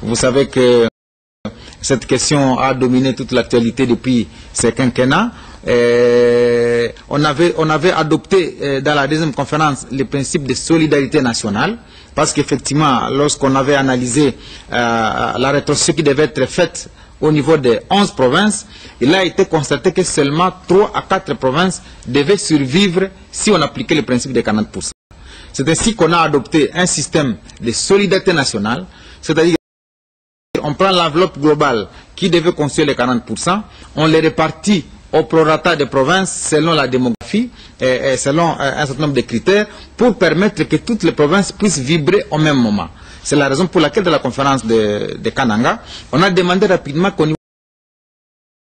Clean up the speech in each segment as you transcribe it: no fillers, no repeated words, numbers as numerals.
Vous savez que cette question a dominé toute l'actualité depuis ces quinquennats. On avait adopté dans la deuxième conférence le principe de solidarité nationale, parce qu'effectivement, lorsqu'on avait analysé la rétrocession qui devait être faite au niveau des 11 provinces, il a été constaté que seulement 3 à 4 provinces devaient survivre si on appliquait le principe des 40%. C'est ainsi qu'on a adopté un système de solidarité nationale, c'est-à-dire qu'on prend l'enveloppe globale qui devait constituer les 40%, on les répartit au prorata des provinces selon la démographie et selon un certain nombre de critères pour permettre que toutes les provinces puissent vibrer au même moment. C'est la raison pour laquelle, dans la conférence de Kananga, on a demandé rapidement qu'au niveau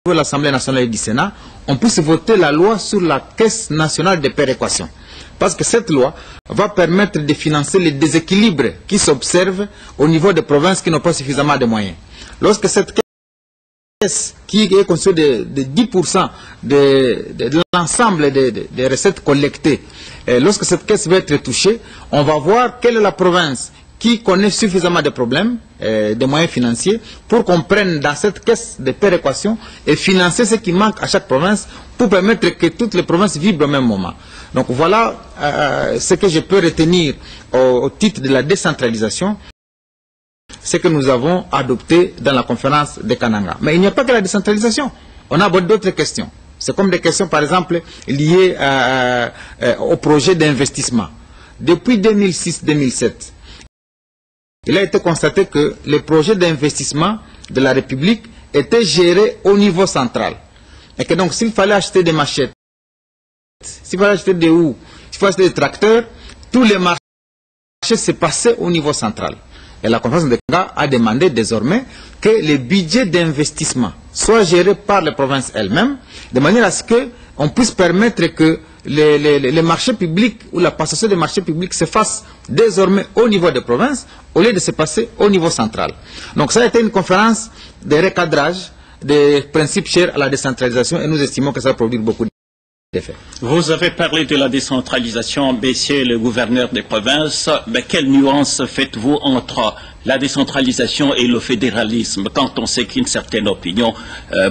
de l'Assemblée nationale et du Sénat, on puisse voter la loi sur la Caisse nationale de péréquation. Parce que cette loi va permettre de financer les déséquilibres qui s'observent au niveau des provinces qui n'ont pas suffisamment de moyens. Lorsque cette caisse, qui est constituée de 10% de l'ensemble des recettes collectées, lorsque cette caisse va être touchée, on va voir quelle est la province qui connaît suffisamment de problèmes, de moyens financiers, pour qu'on prenne dans cette caisse de péréquation et financer ce qui manque à chaque province pour permettre que toutes les provinces vibrent au même moment. Donc voilà ce que je peux retenir au titre de la décentralisation, ce que nous avons adopté dans la conférence de Kananga. Mais il n'y a pas que la décentralisation, on a d'autres questions. C'est comme des questions par exemple liées au projet d'investissement. Depuis 2006-2007, il a été constaté que les projets d'investissement de la République étaient gérés au niveau central. Et que donc s'il fallait acheter des machettes, s'il fallait acheter des houes, s'il fallait acheter des tracteurs, tous les marchés se passaient au niveau central. Et la conférence de Kananga a demandé désormais que les budgets d'investissement soient gérés par les provinces elles-mêmes, de manière à ce qu'on puisse permettre que les marchés publics ou la passation des marchés publics se fasse désormais au niveau des provinces au lieu de se passer au niveau central. Donc ça a été une conférence de recadrage des principes chers à la décentralisation et nous estimons que ça va produire beaucoup d'effets. Vous avez parlé de la décentralisation, messieurs le gouverneur des provinces, mais quelle nuance faites-vous entre la décentralisation et le fédéralisme quand on sait qu'une certaine opinion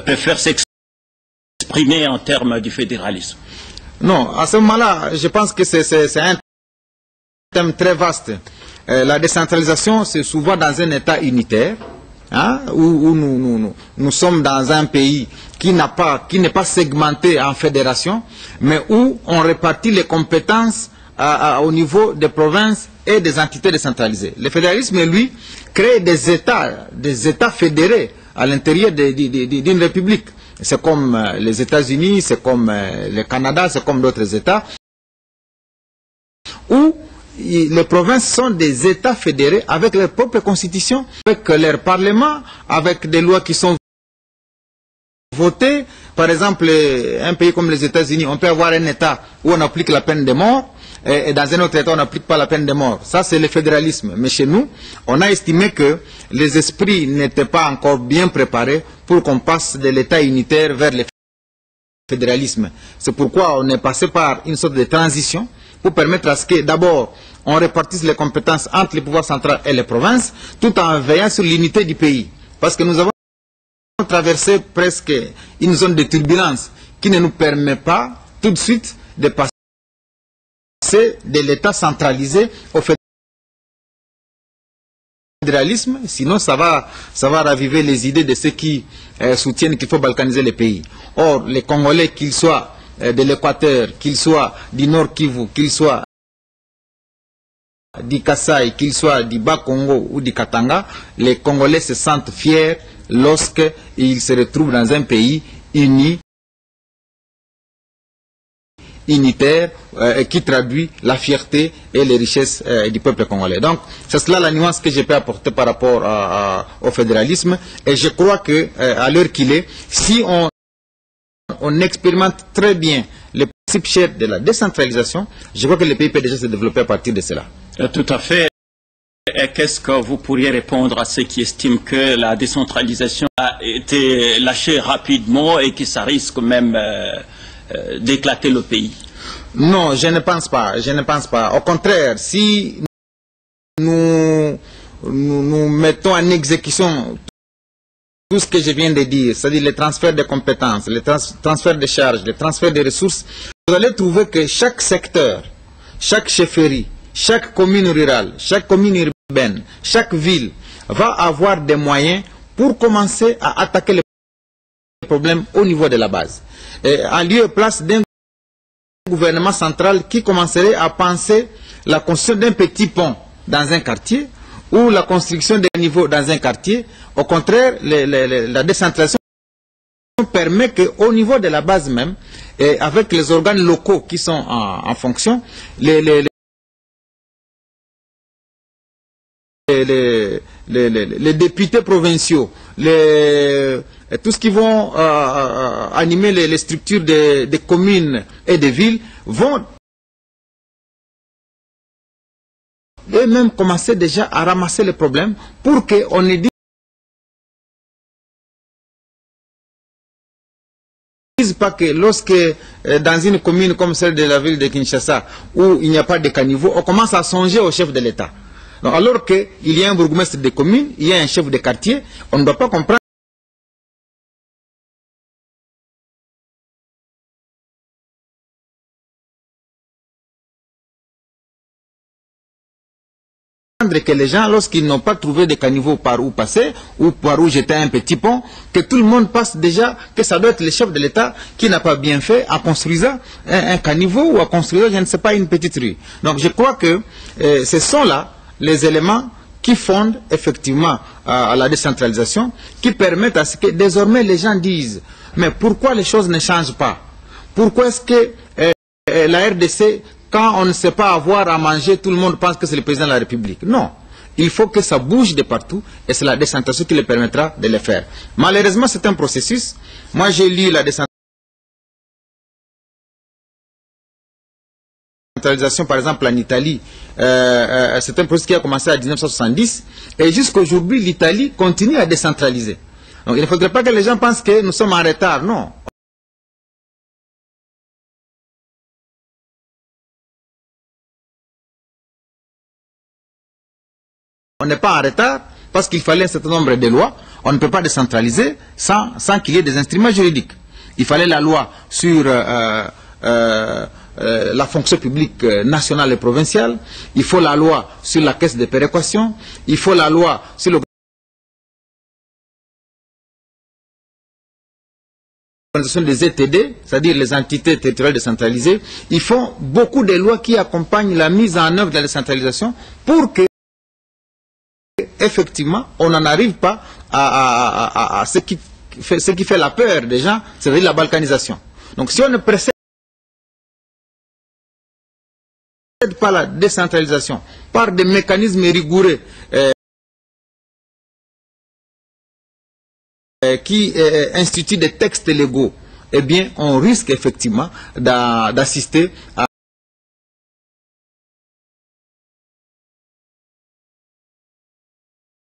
préfère s'exprimer en termes du fédéralisme? Non, à ce moment-là, je pense que c'est un thème très vaste. La décentralisation, c'est souvent dans un État unitaire, hein, où nous sommes dans un pays qui n'est pas segmenté en fédération, mais où on répartit les compétences au niveau des provinces et des entités décentralisées. Le fédéralisme, lui, crée des États fédérés à l'intérieur d'une république. C'est comme les États-Unis, c'est comme le Canada, c'est comme d'autres États, où les provinces sont des États fédérés avec leur propre constitution, avec leur parlement, avec des lois qui sont votées. Par exemple, un pays comme les États-Unis, on peut avoir un État où on applique la peine de mort, et dans un autre État, on n'applique pas la peine de mort. Ça, c'est le fédéralisme. Mais chez nous, on a estimé que les esprits n'étaient pas encore bien préparés pour qu'on passe de l'État unitaire vers le fédéralisme. C'est pourquoi on est passé par une sorte de transition pour permettre à ce que, d'abord, on répartisse les compétences entre les pouvoirs centraux et les provinces, tout en veillant sur l'unité du pays. Parce que nous avons traversé presque une zone de turbulence qui ne nous permet pas tout de suite de passer de l'État centralisé au fédéralisme, sinon ça va raviver les idées de ceux qui soutiennent qu'il faut balkaniser le pays. Or, les Congolais, qu'ils soient de l'Équateur, qu'ils soient du Nord Kivu, qu'ils soient du Kasaï, qu'ils soient du Bas-Congo ou du Katanga, les Congolais se sentent fiers lorsqu'ils se retrouvent dans un pays uni, unitaire, qui traduit la fierté et les richesses du peuple congolais. Donc, c'est cela la nuance que je peux apporter par rapport au fédéralisme. Et je crois que à l'heure qu'il est, si on expérimente très bien les principes chers de la décentralisation, je crois que le pays peut déjà se développer à partir de cela. Tout à fait. Et qu'est-ce que vous pourriez répondre à ceux qui estiment que la décentralisation a été lâchée rapidement et que ça risque même d'éclater le pays? Non, je ne pense pas. Je ne pense pas. Au contraire, si nous nous mettons en exécution tout ce que je viens de dire, c'est-à-dire les transferts de compétences, les transferts de charges, les transferts de ressources, vous allez trouver que chaque secteur, chaque chefferie, chaque commune rurale, chaque commune urbaine, chaque ville va avoir des moyens pour commencer à attaquer les problèmes au niveau de la base. Et en lieu et place d'un gouvernement central qui commencerait à penser la construction d'un petit pont dans un quartier ou la construction d'un niveau dans un quartier. Au contraire, la décentralisation permet qu'au niveau de la base même, et avec les organes locaux qui sont en fonction, les députés provinciaux, tout ce qui vont animer les structures des communes et des villes vont eux-mêmes commencer déjà à ramasser les problèmes pour qu'on ne dise pas que lorsque dans une commune comme celle de la ville de Kinshasa où il n'y a pas de caniveau, on commence à songer au chef de l'État. Alors qu'il y a un bourgmestre de commune, il y a un chef de quartier, on ne doit pas comprendre que les gens, lorsqu'ils n'ont pas trouvé de caniveau par où passer, ou par où jeter un petit pont, que tout le monde passe déjà, que ça doit être le chef de l'État qui n'a pas bien fait en construisant un caniveau ou en construisant, je ne sais pas, une petite rue. Donc je crois que ce sont là les éléments qui fondent effectivement à la décentralisation, qui permettent à ce que désormais les gens disent, mais pourquoi les choses ne changent pas? Pourquoi est-ce que la RDC, quand on ne sait pas avoir à manger, tout le monde pense que c'est le président de la République? Non. Il faut que ça bouge de partout et c'est la décentralisation qui le permettra de le faire. Malheureusement, c'est un processus. Moi, j'ai lu la décentralisation, par exemple, en Italie. C'est un processus qui a commencé en 1970 et jusqu'à aujourd'hui, l'Italie continue à décentraliser. Donc, il ne faudrait pas que les gens pensent que nous sommes en retard. Non. On n'est pas en retard parce qu'il fallait un certain nombre de lois. On ne peut pas décentraliser sans qu'il y ait des instruments juridiques. Il fallait la loi sur la fonction publique nationale et provinciale. Il faut la loi sur la caisse de péréquation. Il faut la loi sur l'organisation des ETD, c'est-à-dire les entités territoriales décentralisées. Il faut beaucoup de lois qui accompagnent la mise en œuvre de la décentralisation pour que effectivement, on n'en arrive pas à ce qui fait la peur des gens, c'est-à-dire la balkanisation. Donc si on ne précède pas la décentralisation par des mécanismes rigoureux qui instituent des textes légaux, eh bien on risque effectivement d'assister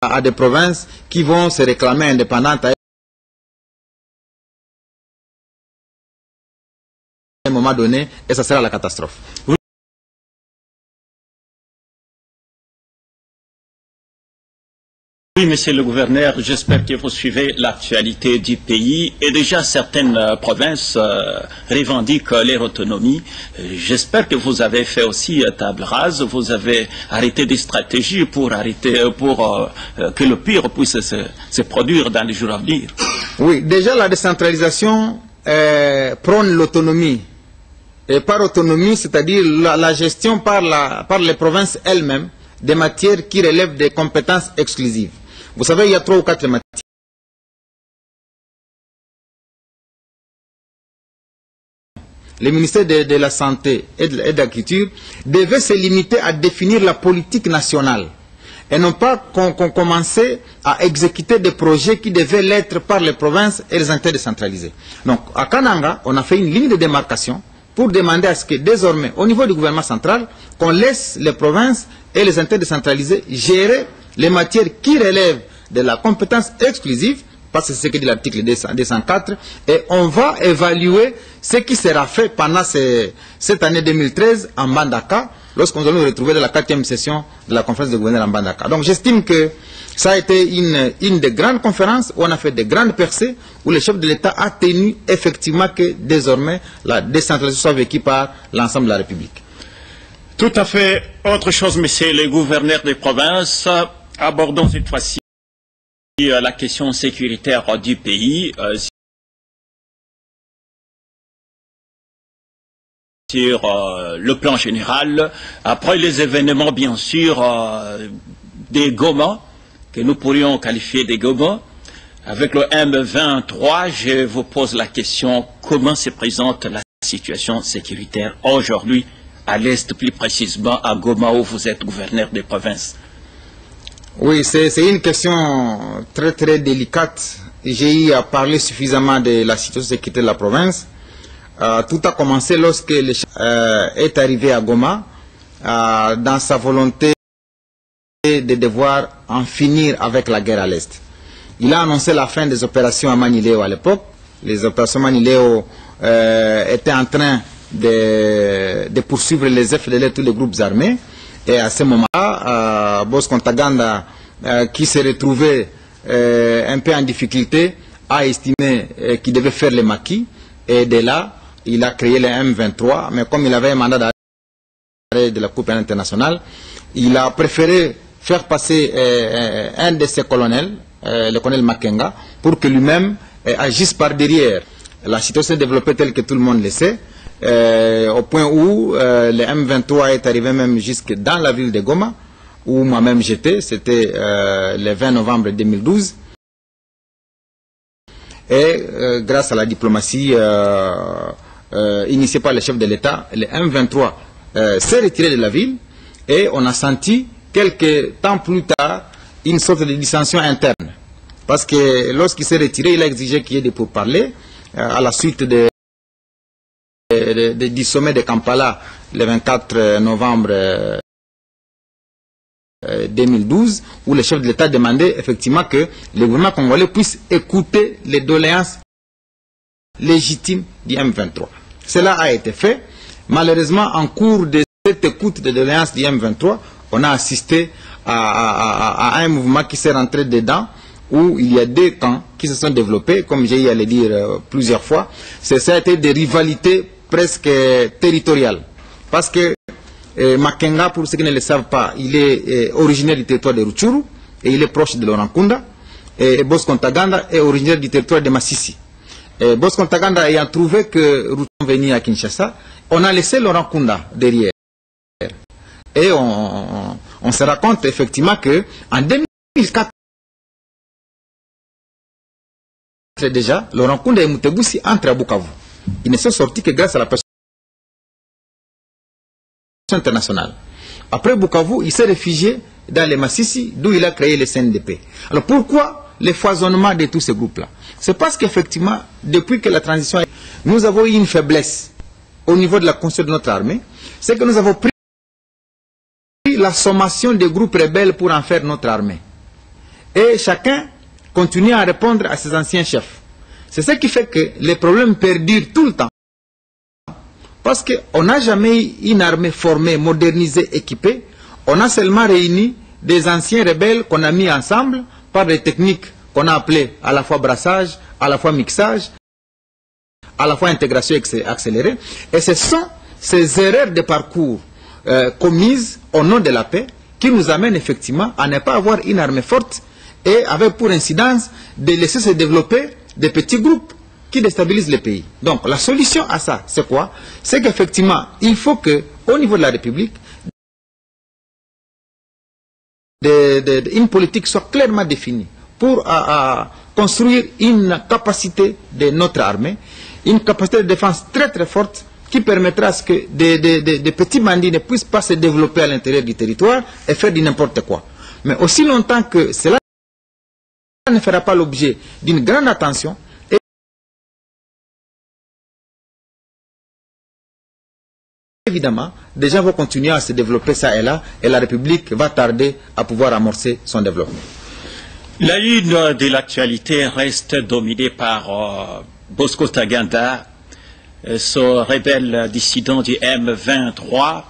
à des provinces qui vont se réclamer indépendantes à un moment donné, et ça sera la catastrophe. Oui, monsieur le gouverneur, j'espère que vous suivez l'actualité du pays et déjà certaines provinces revendiquent leur autonomie. J'espère que vous avez fait aussi table rase, vous avez arrêté des stratégies pour que le pire puisse se produire dans les jours à venir. Oui, déjà la décentralisation prône l'autonomie. Et par autonomie, c'est-à-dire la gestion par les provinces elles-mêmes des matières qui relèvent des compétences exclusives. Vous savez, il y a 3 ou 4 matières. Le ministère de la Santé et de l'Agriculture devait se limiter à définir la politique nationale et non pas qu'on commençait à exécuter des projets qui devaient l'être par les provinces et les entités décentralisées. Donc, à Kananga, on a fait une ligne de démarcation pour demander à ce que désormais, au niveau du gouvernement central, qu'on laisse les provinces et les entités décentralisées gérer les matières qui relèvent de la compétence exclusive, parce que c'est ce que dit l'article 204, et on va évaluer ce qui sera fait pendant cette année 2013 en Mbandaka, lorsqu'on allait nous retrouver dans la 4e session de la conférence de gouverneurs en Bandaka. Donc j'estime que ça a été une des grandes conférences où on a fait des grandes percées, où le chef de l'État a tenu effectivement que désormais la décentralisation soit vécue par l'ensemble de la République. Tout à fait. Autre chose, messieurs les gouverneurs des provinces, abordons cette fois-ci la question sécuritaire du pays. Sur le plan général, après les événements, bien sûr, des Goma, que nous pourrions qualifier des Goma, avec le M23, je vous pose la question, comment se présente la situation sécuritaire aujourd'hui à l'Est, plus précisément à Goma, où vous êtes gouverneur des provinces? Oui, c'est une question très très délicate. J'ai eu à parler suffisamment de la situation sécuritaire de la province. Tout a commencé lorsque le chef est arrivé à Goma dans sa volonté de devoir en finir avec la guerre à l'Est. Il a annoncé la fin des opérations à Maniléo à l'époque. Les opérations Maniléo étaient en train de poursuivre les FDL, tous les groupes armés. Et à ce moment-là, Bosco Ntaganda, qui s'est retrouvé un peu en difficulté, a estimé qu'il devait faire le maquis. Et de là, il a créé le M23. Mais comme il avait un mandat d'arrêt de la Cour pénale internationale, il a préféré faire passer un de ses colonels, le colonel Makenga, pour que lui-même agisse par derrière. La situation s'est développée telle que tout le monde le sait. Au point où le M23 est arrivé même jusque dans la ville de Goma, où moi-même j'étais, c'était le 20 novembre 2012. Et grâce à la diplomatie initiée par le chef de l'État, le M23 s'est retiré de la ville et on a senti quelques temps plus tard une sorte de dissension interne. Parce que lorsqu'il s'est retiré, il a exigé qu'il y ait des pourparlers à la suite du sommet de Kampala le 24 novembre 2012, où le chef de l'État demandait effectivement que le gouvernement congolais puisse écouter les doléances légitimes du M23. Cela a été fait. Malheureusement, en cours de cette écoute des doléances du M23, on a assisté à un mouvement qui s'est rentré dedans, où il y a deux camps qui se sont développés, comme j'ai eu à le dire plusieurs fois. Ça a été des rivalités presque territoriales. Parce que Makenga, pour ceux qui ne le savent pas, il est originaire du territoire de Rutshuru et il est proche de Laurent Nkunda. Et Bosco Ntaganda est originaire du territoire de Masisi. Et Bosco Ntaganda ayant trouvé que Rutshuru venait à Kinshasa, on a laissé Laurent Nkunda derrière. Et on se rend compte effectivement qu'en 2004, déjà, Laurent Nkunda et Mutebusi entrent à Bukavu. Ils ne sont sortis que grâce à la personne internationale. Après Bukavu, il s'est réfugié dans les Massissi, d'où il a créé le CNDP. Alors pourquoi le foisonnement de tous ces groupes-là? C'est parce qu'effectivement, depuis que la transition, nous avons eu une faiblesse au niveau de la construction de notre armée, c'est que nous avons pris la sommation des groupes rebelles pour en faire notre armée. Et chacun continue à répondre à ses anciens chefs. C'est ce qui fait que les problèmes perdurent tout le temps. Parce qu'on n'a jamais eu une armée formée, modernisée, équipée. On a seulement réuni des anciens rebelles qu'on a mis ensemble par des techniques qu'on a appelées à la fois brassage, à la fois mixage, à la fois intégration accélérée. Et ce sont ces erreurs de parcours commises au nom de la paix qui nous amènent effectivement à ne pas avoir une armée forte et avec pour incidence de laisser se développer des petits groupes qui déstabilisent le pays. Donc la solution à ça, c'est quoi? C'est qu'effectivement, il faut qu'au niveau de la République, une politique soit clairement définie pour construire une capacité de notre armée, une capacité de défense très très forte qui permettra à ce que des petits bandits ne puissent pas se développer à l'intérieur du territoire et faire du n'importe quoi. Mais aussi longtemps que cela ne fera pas l'objet d'une grande attention, évidemment, des gens vont continuer à se développer ça et là, et la République va tarder à pouvoir amorcer son développement. La une de l'actualité reste dominée par Bosco Ntaganda, ce rebelle dissident du M23,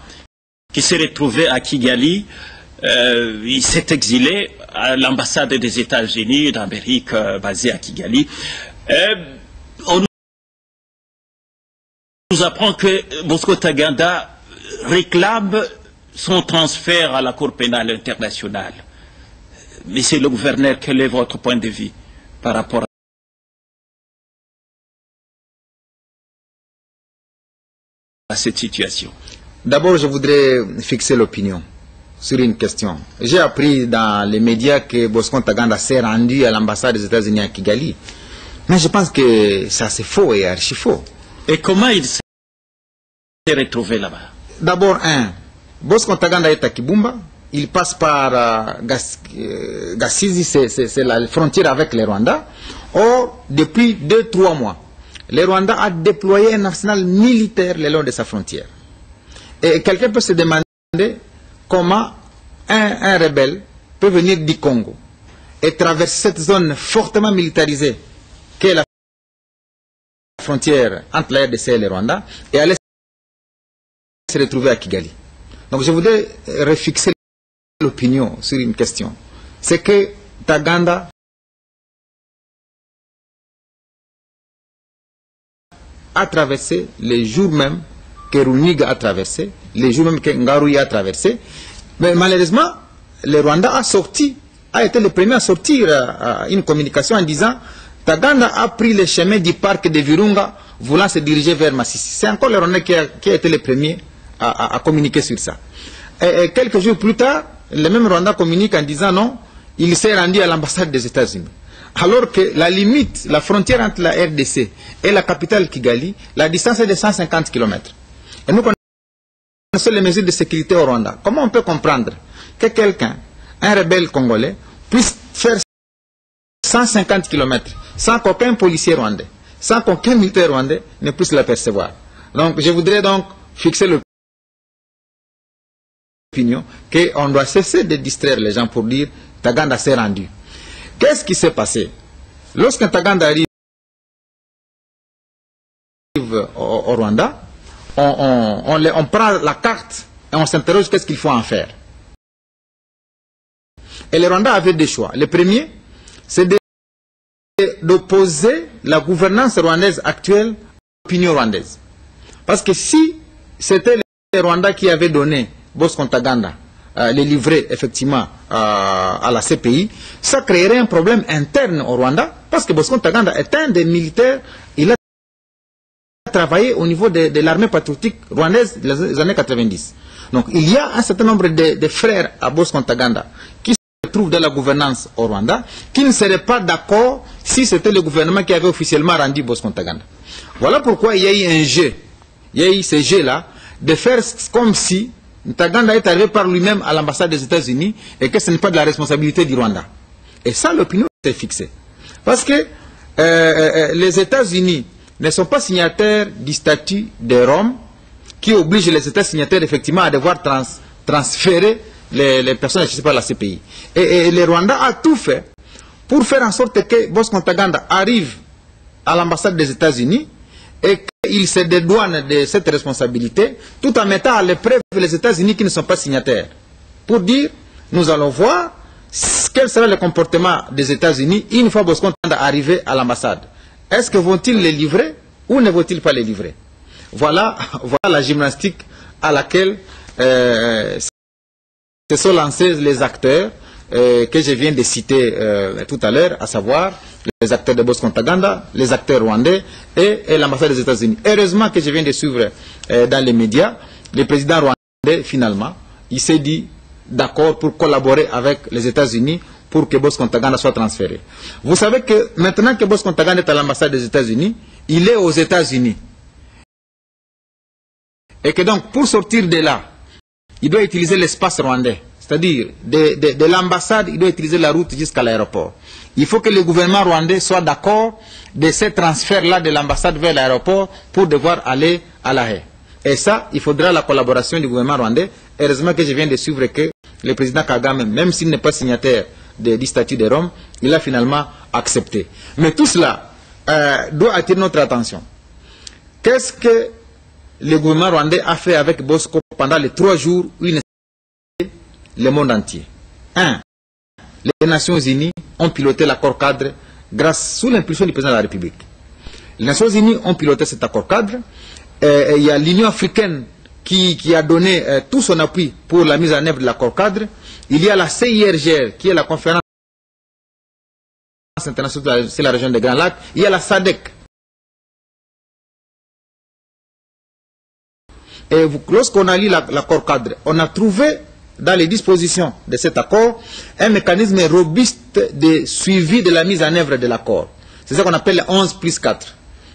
qui s'est retrouvé à Kigali. Il s'est exilé à l'ambassade des États-Unis d'Amérique basée à Kigali. On nous apprend que Bosco Ntaganda réclame son transfert à la Cour pénale internationale. Monsieur le gouverneur, quel est votre point de vue par rapport à cette situation? D'abord, je voudrais fixer l'opinion sur une question. J'ai appris dans les médias que Bosco Ntaganda s'est rendu à l'ambassade des États-Unis à Kigali. Mais je pense que ça c'est faux et archi faux. Et comment il s'est retrouvé là-bas? D'abord, Bosco Ntaganda est à Kibumba. Il passe par Gassizi, c'est la frontière avec le Rwanda. Or, depuis 2-3 mois, le Rwanda a déployé un arsenal militaire le long de sa frontière. Et quelqu'un peut se demander comment un rebelle peut venir du Congo et traverser cette zone fortement militarisée qu'est la frontière entre la RDC et le Rwanda et aller se retrouver à Kigali. Donc je voudrais refixer l'opinion sur une question. C'est que Ntaganda a traversé les jours même que Runiga a traversé, les jours même que Ngaruye a traversé. Mais malheureusement, le Rwanda a été le premier à sortir une communication en disant Ntaganda a pris le chemin du parc de Virunga voulant se diriger vers Massissi. C'est encore le Rwanda qui a été le premier à communiquer sur ça. Et quelques jours plus tard, le même Rwanda communique en disant non, il s'est rendu à l'ambassade des États-Unis. Alors que la limite, la frontière entre la RDC et la capitale Kigali, la distance est de 150 km. Et nous connaissons les mesures de sécurité au Rwanda. Comment on peut comprendre que quelqu'un, un rebelle congolais, puisse faire 150 km sans qu'aucun policier rwandais, sans qu'aucun militaire rwandais ne puisse l'apercevoir? Donc je voudrais donc fixer l'opinion qu'on doit cesser de distraire les gens pour dire Ntaganda s'est rendu. Qu'est-ce qui s'est passé? Lorsque Ntaganda arrive au Rwanda, on prend la carte et on s'interroge qu'est-ce qu'il faut en faire. Et le Rwanda avait deux choix. Le premier, c'est d'opposer la gouvernance rwandaise actuelle à l'opinion rwandaise. Parce que si c'était le Rwanda qui avait donné Bosco Ntaganda les livrer effectivement à la CPI, ça créerait un problème interne au Rwanda, parce que Bosco Ntaganda est un des militaires, il a travaillé au niveau de l'armée patriotique rwandaise des années 90. Donc il y a un certain nombre de frères à Bosco Ntaganda qui se trouvent dans la gouvernance au Rwanda, qui ne seraient pas d'accord si c'était le gouvernement qui avait officiellement rendu Bosco Ntaganda. Voilà pourquoi il y a eu un jeu, il y a eu ce jeu-là, de faire comme si Ntaganda est arrivé par lui-même à l'ambassade des États-Unis et que ce n'est pas de la responsabilité du Rwanda. Et ça, l'opinion est fixée. Parce que les États-Unis ne sont pas signataires du statut de Rome qui oblige les États signataires effectivement à devoir transférer les personnes accessibles par la CPI. Et le Rwanda a tout fait pour faire en sorte que Bosco Ntaganda arrive à l'ambassade des États-Unis et qu'il se dédouane de cette responsabilité tout en mettant à l'épreuve les États-Unis qui ne sont pas signataires. Pour dire, nous allons voir quel sera le comportement des États-Unis une fois Bosco Ntaganda arrivé à l'ambassade. Est-ce que vont-ils les livrer ou ne vont-ils pas les livrer? Voilà la gymnastique à laquelle se sont lancés les acteurs que je viens de citer tout à l'heure, à savoir les acteurs de Bosco Ntaganda, les acteurs rwandais et l'ambassade des États-Unis. Heureusement que je viens de suivre dans les médias, le président rwandais, finalement, il s'est dit d'accord pour collaborer avec les États-Unis pour que Bosco Ntaganda soit transféré. Vous savez que maintenant que Bosco Ntaganda est à l'ambassade des États-Unis, il est aux États-Unis. Et que donc, pour sortir de là, il doit utiliser l'espace rwandais. C'est-à-dire, de l'ambassade, il doit utiliser la route jusqu'à l'aéroport. Il faut que le gouvernement rwandais soit d'accord de ce transfert-là de l'ambassade vers l'aéroport pour devoir aller à La Haye. Et ça, il faudra la collaboration du gouvernement rwandais. Heureusement que je viens de suivre que le président Kagame, même s'il n'est pas signataire du statut de Rome, il a finalement accepté. Mais tout cela doit attirer notre attention. Qu'est-ce que le gouvernement rwandais a fait avec Bosco pendant les 3 jours où il est le monde entier. 1. Les Nations Unies ont piloté l'accord cadre sous l'impulsion du président de la République. Les Nations Unies ont piloté cet accord cadre. Il y a l'Union africaine qui a donné tout son appui pour la mise en œuvre de l'accord cadre. Il y a la CIRGL, qui est la conférence internationale sur la région des Grands Lacs. Il y a la SADC. Et lorsqu'on a lu l'accord cadre, on a trouvé dans les dispositions de cet accord un mécanisme robuste de suivi de la mise en œuvre de l'accord. C'est ce qu'on appelle le 11+4.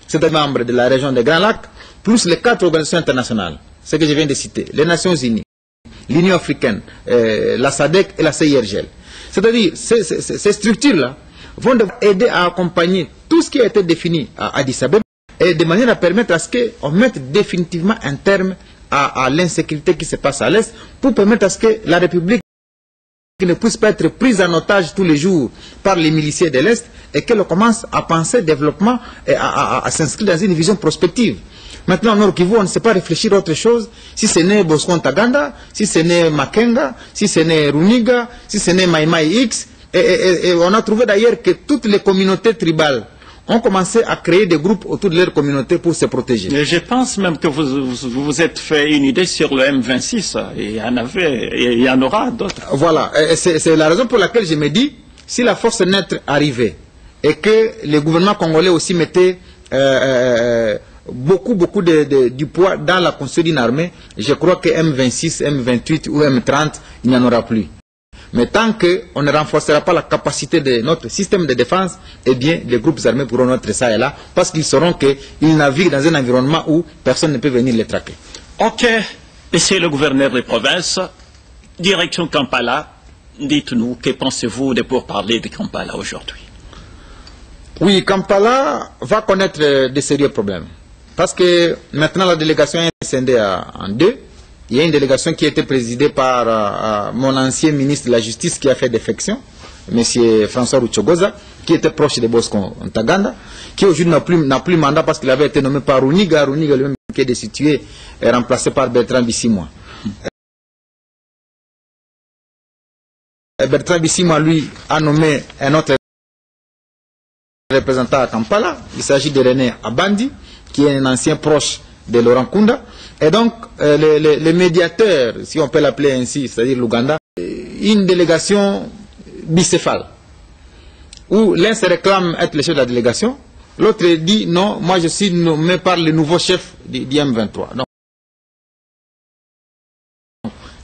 C'est des membres de la région des Grands Lacs, plus les 4 organisations internationales, ce que je viens de citer, les Nations Unies, l'Union africaine, la SADC et la CIRGL. C'est-à-dire, ces structures-là vont devoir aider à accompagner tout ce qui a été défini à Addis Abeba, et de manière à permettre à ce qu'on mette définitivement un terme à l'insécurité qui se passe à l'Est, pour permettre à ce que la République ne puisse pas être prise en otage tous les jours par les miliciens de l'Est, et qu'elle commence à penser développement et à s'inscrire dans une vision prospective. Maintenant, au Nord Kivu, on ne sait pas réfléchir à autre chose. Si ce n'est Bosco Ntaganda, si ce n'est Makenga, si ce n'est Runiga, si ce n'est Maïmaï X, et on a trouvé d'ailleurs que toutes les communautés tribales ont commencé à créer des groupes autour de leur communauté pour se protéger. Et je pense même que vous êtes fait une idée sur le M26. Il y en aura d'autres. Voilà. C'est la raison pour laquelle je me dis, si la force neutre arrivait et que le gouvernement congolais aussi mettait beaucoup du poids dans la construction d'une armée, je crois que M26, M28 ou M30, il n'y en aura plus. Mais tant qu'on ne renforcera pas la capacité de notre système de défense, eh bien, les groupes armés pourront être ça et là, parce qu'ils sauront qu'ils naviguent dans un environnement où personne ne peut venir les traquer. Ok, monsieur le gouverneur des provinces, direction Kampala, dites-nous, que pensez-vous de pourparlers de Kampala aujourd'hui? Oui, Kampala va connaître de sérieux problèmes. Parce que maintenant la délégation est scindée en 2. Il y a une délégation qui a été présidée par mon ancien ministre de la Justice qui a fait défection, M. François Ruchogoza, qui était proche de Bosco Ntaganda, qui aujourd'hui n'a plus mandat parce qu'il avait été nommé par Runiga lui-même qui est destitué et remplacé par Bertrand Bisimwa. Bertrand Bisimwa, lui, a nommé un autre représentant à Kampala. Il s'agit de René Abandi, qui est un ancien proche de Laurent Kunda. Et donc, les médiateurs, si on peut l'appeler ainsi, c'est-à-dire l'Ouganda, une délégation bicéphale, où l'un se réclame être le chef de la délégation, l'autre dit non, moi je suis nommé par le nouveau chef du M23. Donc,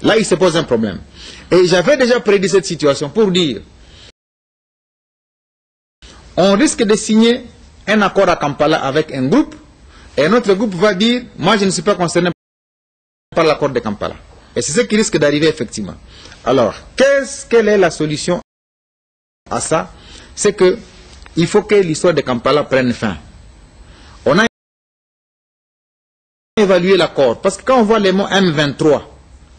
là, il se pose un problème. Et j'avais déjà prédit cette situation pour dire, on risque de signer un accord à Kampala avec un groupe, et notre groupe va dire, moi je ne suis pas concerné par l'accord de Kampala. Et c'est ce qui risque d'arriver effectivement. Alors, quelle est la solution à ça? C'est qu'il faut que l'histoire de Kampala prenne fin. On a évalué l'accord, parce que quand on voit les mots M23,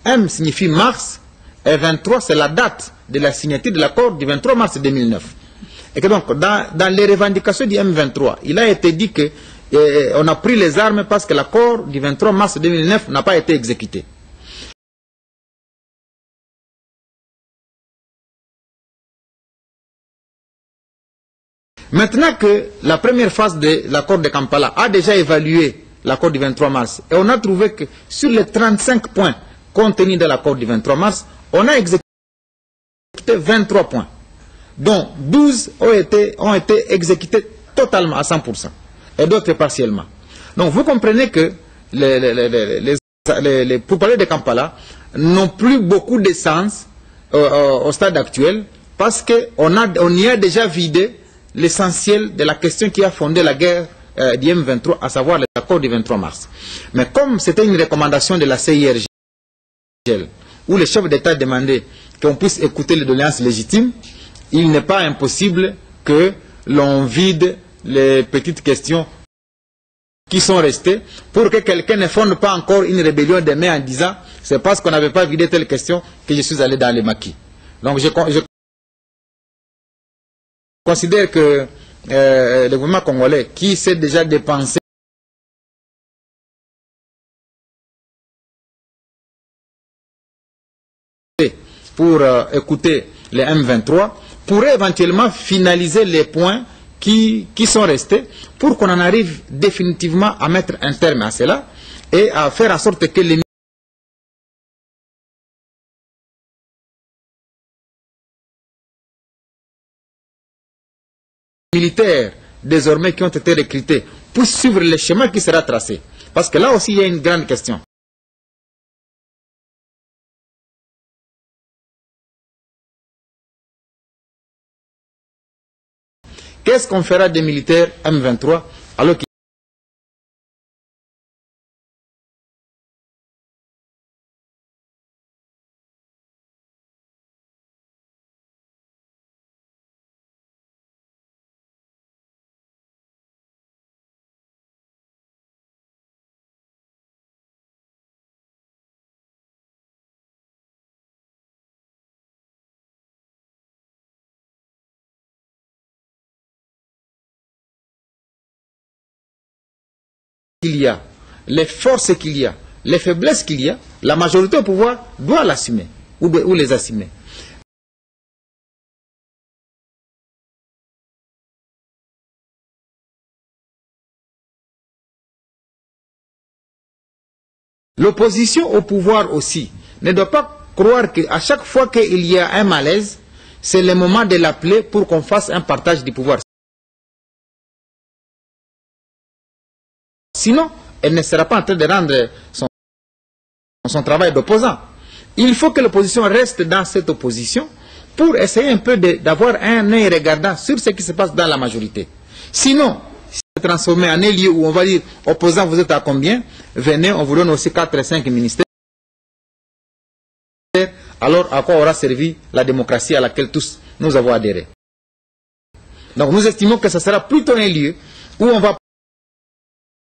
M signifie mars, et 23 c'est la date de la signature de l'accord du 23 mars 2009. Et que donc, dans les revendications du M23, il a été dit que on a pris les armes parce que l'accord du 23 mars 2009 n'a pas été exécuté. Maintenant que la première phase de l'accord de Kampala a déjà évalué l'accord du 23 mars, et on a trouvé que sur les 35 points contenus dans l'accord du 23 mars, on a exécuté 23 points, dont 12 ont été exécutés totalement à 100%. Et d'autres partiellement. Donc vous comprenez que les pourparlers de Kampala n'ont plus beaucoup de sens au stade actuel, parce qu'on y a déjà vidé l'essentiel de la question qui a fondé la guerre du M23, à savoir l'accord du 23 mars. Mais comme c'était une recommandation de la CIRGL, où le chef d'État demandait qu'on puisse écouter les doléances légitimes, il n'est pas impossible que l'on vide les petites questions qui sont restées, pour que quelqu'un ne fonde pas encore une rébellion demain en disant c'est parce qu'on n'avait pas vidé telle question que je suis allé dans les maquis. Donc je considère que le gouvernement congolais, qui s'est déjà dépensé pour écouter les M23, pourrait éventuellement finaliser les points qui sont restés pour qu'on en arrive définitivement à mettre un terme à cela et à faire en sorte que les militaires désormais qui ont été recrutés puissent suivre le chemin qui sera tracé. Parce que là aussi, il y a une grande question. Qu'est-ce qu'on fera des militaires M23 alors qu'ils... qu'il y a, les forces qu'il y a, les faiblesses qu'il y a, la majorité au pouvoir doit l'assumer ou les assumer. L'opposition au pouvoir aussi ne doit pas croire qu'à chaque fois qu'il y a un malaise, c'est le moment de l'appeler pour qu'on fasse un partage du pouvoir. Sinon, elle ne sera pas en train de rendre son travail d'opposant. Il faut que l'opposition reste dans cette opposition pour essayer un peu d'avoir un œil regardant sur ce qui se passe dans la majorité. Sinon, si c'est transformé en un lieu où on va dire, opposant, vous êtes à combien? Venez, on vous donne aussi 4 et 5 ministères. Alors, à quoi aura servi la démocratie à laquelle tous nous avons adhéré? Donc, nous estimons que ce sera plutôt un lieu où on va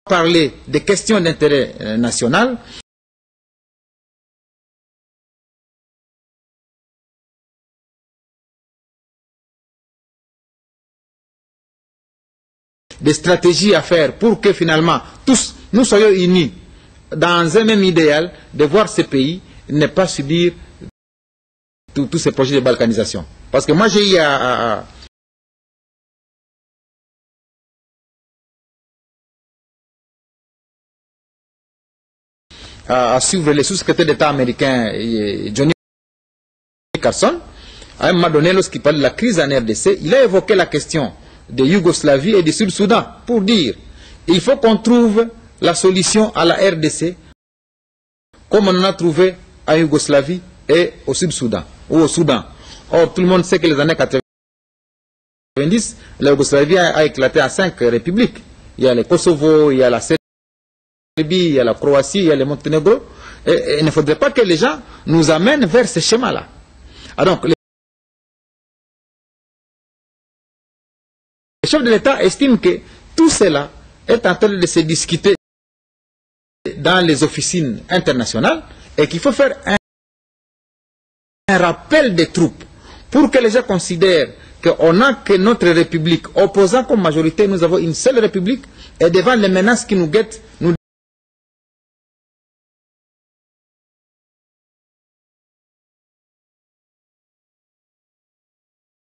parler des questions d'intérêt national, des stratégies à faire pour que finalement tous nous soyons unis dans un même idéal de voir ce pays ne pas subir tous ces projets de balkanisation. Parce que moi j'ai eu à suivre les sous-secrétaires d'État américains, Johnny Carson. À un moment donné, lorsqu'il parlait de la crise en RDC, il a évoqué la question de Yougoslavie et du Sud-Soudan pour dire il faut qu'on trouve la solution à la RDC comme on en a trouvé à Yougoslavie et au Sud-Soudan ou au Soudan. Or, tout le monde sait que les années 90, la Yougoslavie a éclaté en 5 républiques. Il y a le Kosovo, il y a la Serbie, il y a la Croatie, il y a le Monténégro. Et il ne faudrait pas que les gens nous amènent vers ce schéma-là. Donc, le chef de l'État estime que tout cela est en train de se discuter dans les officines internationales et qu'il faut faire un rappel des troupes pour que les gens considèrent qu'on n'a que notre république. Opposant comme majorité, nous avons une seule république et devant les menaces qui nous guettent, nous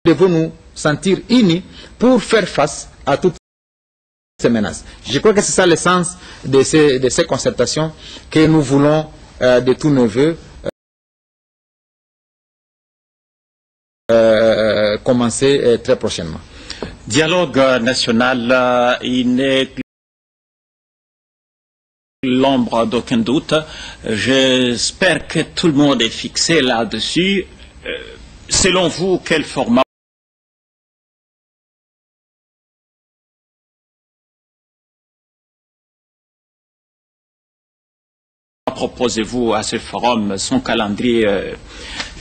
devons nous sentir unis pour faire face à toutes ces menaces. Je crois que c'est ça le sens de ces concertations que nous voulons de tous nos voeux commencer très prochainement. Dialogue national, il n'est l'ombre d'aucun doute. J'espère que tout le monde est fixé là-dessus. Selon vous, quel format proposez-vous à ce forum, son calendrier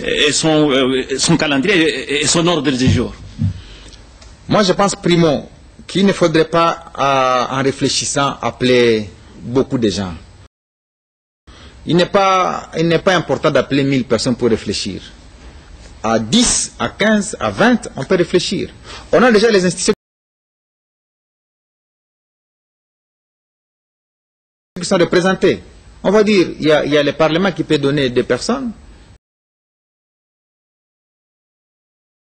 et son calendrier et son ordre du jour? Moi, je pense, primo, qu'il ne faudrait pas, en réfléchissant, appeler beaucoup de gens. Il n'est pas important d'appeler 1000 personnes pour réfléchir. À 10, à 15, à 20, on peut réfléchir. On a déjà les institutions qui sont représentées. On va dire, il y a le Parlement qui peut donner des personnes.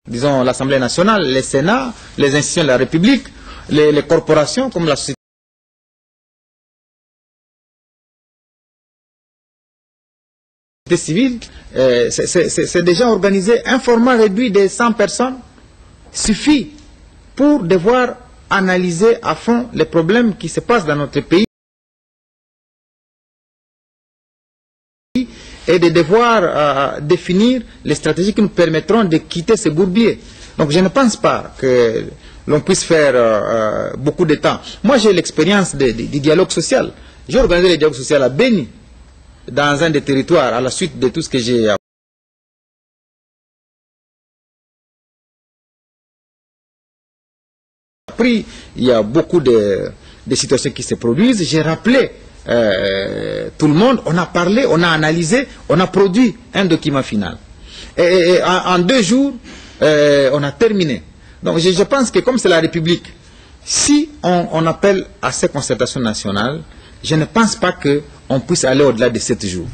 disons l'Assemblée nationale, les Sénats, les institutions de la République, les corporations comme la société civile, c'est déjà organisé. Un format réduit de 100 personnes suffit pour devoir analyser à fond les problèmes qui se passent dans notre pays et de devoir définir les stratégies qui nous permettront de quitter ce bourbier. Donc je ne pense pas que l'on puisse faire beaucoup de temps. Moi j'ai l'expérience du dialogue social. J'ai organisé le dialogue social à Béni, dans un des territoires, à la suite de tout ce que j'ai appris. Il y a beaucoup de situations qui se produisent. J'ai rappelé tout le monde, on a parlé, on a analysé, on a produit un document final. Et en 2 jours, on a terminé. Donc je pense que comme c'est la République, si on appelle à ces concertations nationales, je ne pense pas qu'on puisse aller au-delà de 7 jours.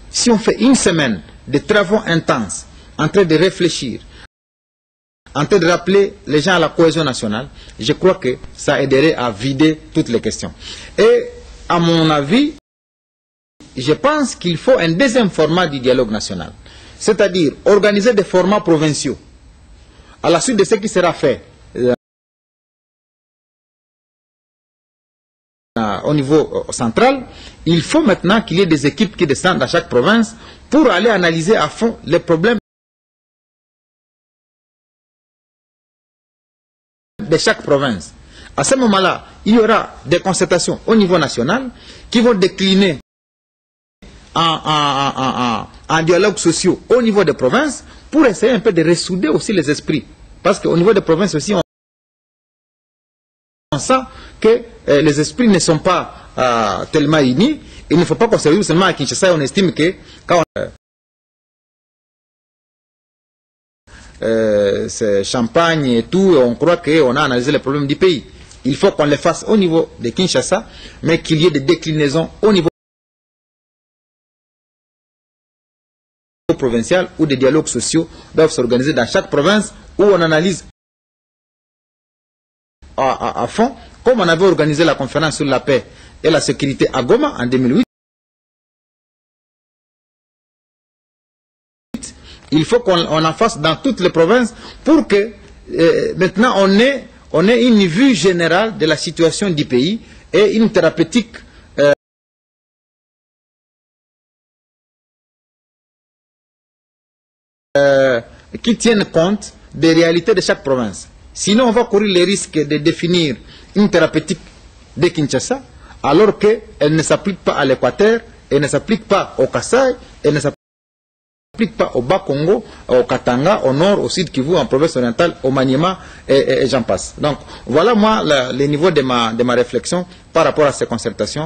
Si on fait 1 semaine de travaux intenses, en train de réfléchir, en train de rappeler les gens à la cohésion nationale, je crois que ça aiderait à vider toutes les questions. Et à mon avis, je pense qu'il faut un deuxième format du dialogue national. C'est-à-dire organiser des formats provinciaux. À la suite de ce qui sera fait au niveau central, il faut maintenant qu'il y ait des équipes qui descendent dans chaque province pour aller analyser à fond les problèmes de chaque province. À ce moment-là, il y aura des concertations au niveau national qui vont décliner en dialogue social au niveau des provinces pour essayer un peu de ressouder aussi les esprits. Parce qu'au niveau des provinces aussi, on sent que les esprits ne sont pas tellement unis. Il ne faut pas qu'on se réunisse seulement à Kinshasa. On estime que quand c'est champagne et tout, on croit qu'on a analysé les problèmes du pays. Il faut qu'on les fasse au niveau de Kinshasa, mais qu'il y ait des déclinaisons au niveau provincial où des dialogues sociaux doivent s'organiser dans chaque province où on analyse à fond, comme on avait organisé la conférence sur la paix et la sécurité à Goma en 2008. Il faut qu'on en fasse dans toutes les provinces pour que maintenant on ait une vue générale de la situation du pays et une thérapeutique qui tienne compte des réalités de chaque province. Sinon, on va courir les risques de définir une thérapeutique de Kinshasa, alors qu'elle ne s'applique pas à l'Équateur, elle ne s'applique pas au Kasaï, elle ne s'applique pas au Bas-Congo, au Katanga, au nord, au sud Kivu, en province orientale, au Maniema, et j'en passe. Donc, voilà moi le niveau de ma réflexion par rapport à ces concertations.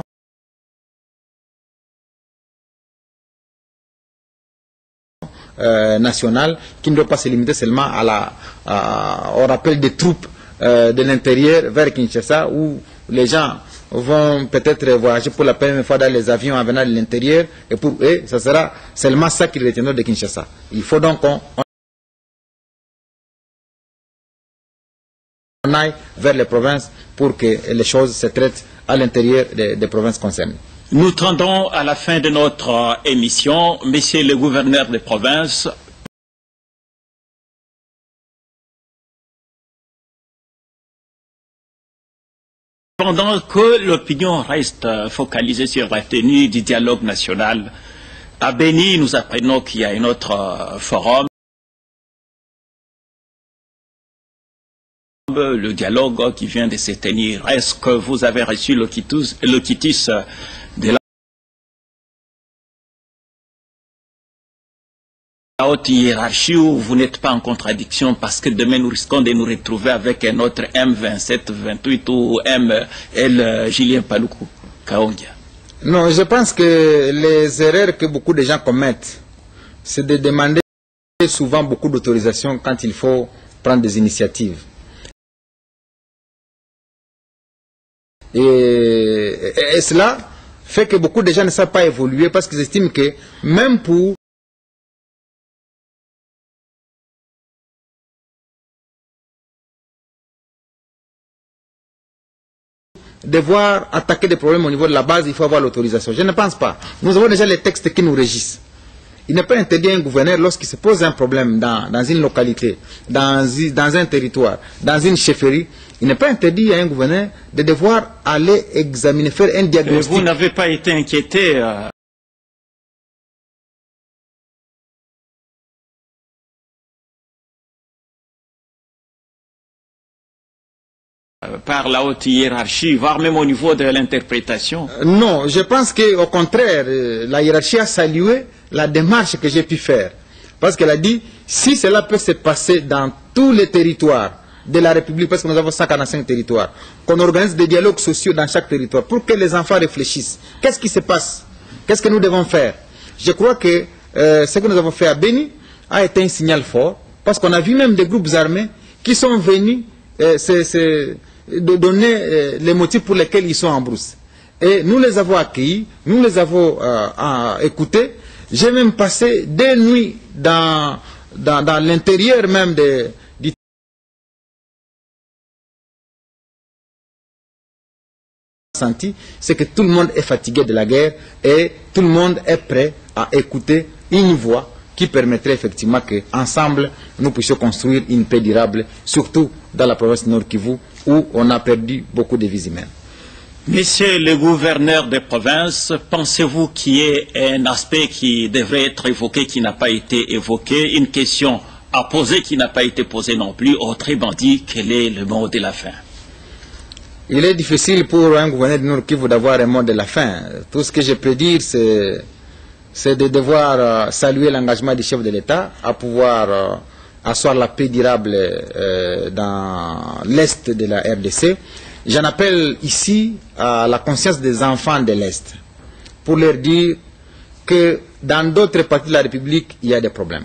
Nationale qui ne doit pas se limiter seulement au rappel des troupes de l'intérieur vers Kinshasa où les gens vont peut-être voyager pour la première fois dans les avions en venant de l'intérieur et pour eux, ça sera seulement ça qu'ils retiendront de Kinshasa. Il faut donc qu'on aille vers les provinces pour que les choses se traitent à l'intérieur des provinces concernées. Nous tendons à la fin de notre émission. Monsieur le gouverneur des provinces, pendant que l'opinion reste focalisée sur la tenue du dialogue national, à Béni, nous apprenons qu'il y a un autre forum, le dialogue qui vient de se tenir. Est-ce que vous avez reçu le quitus de la haute hiérarchie où vous n'êtes pas en contradiction parce que demain nous risquons de nous retrouver avec un autre M27, 28 ou ML Julien Paluku Kaongia? Non, je pense que les erreurs que beaucoup de gens commettent, c'est de demander souvent beaucoup d'autorisation quand il faut prendre des initiatives. Et cela fait que beaucoup de gens ne savent pas évoluer parce qu'ils estiment que même pour devoir attaquer des problèmes au niveau de la base, il faut avoir l'autorisation. Je ne pense pas. Nous avons déjà les textes qui nous régissent. Il n'est pas interdit à un gouverneur, lorsqu'il se pose un problème dans une localité, dans un territoire, dans une chefferie, il n'est pas interdit à un gouverneur de devoir aller examiner, faire un diagnostic. Vous n'avez pas été inquiété par la haute hiérarchie, voire même au niveau de l'interprétation? Non, je pense qu'au contraire, la hiérarchie a salué la démarche que j'ai pu faire. Parce qu'elle a dit, si cela peut se passer dans tous les territoires de la République, parce que nous avons 145 territoires, qu'on organise des dialogues sociaux dans chaque territoire, pour que les enfants réfléchissent. Qu'est-ce qui se passe? Qu'est-ce que nous devons faire? Je crois que ce que nous avons fait à Béni a été un signal fort, parce qu'on a vu même des groupes armés qui sont venus de donner les motifs pour lesquels ils sont en brousse. Et nous les avons accueillis, nous les avons écoutés. J'ai même passé des nuits dans l'intérieur même du senti, c'est que tout le monde est fatigué de la guerre et tout le monde est prêt à écouter une voix qui permettrait effectivement qu'ensemble, nous puissions construire une paix durable, surtout dans la province du Nord Kivu, où on a perdu beaucoup de vies humaines. Monsieur le gouverneur des provinces, pensez-vous qu'il y ait un aspect qui devrait être évoqué, qui n'a pas été évoqué, une question à poser qui n'a pas été posée non plus, autrement dit, quel est le mot de la fin? Il est difficile pour un gouverneur du Nord Kivu d'avoir un mot de la fin. Tout ce que je peux dire, c'est de devoir saluer l'engagement du chef de l'État à pouvoir asseoir la paix durable dans l'Est de la RDC. J'en appelle ici à la conscience des enfants de l'Est pour leur dire que dans d'autres parties de la République, il y a des problèmes.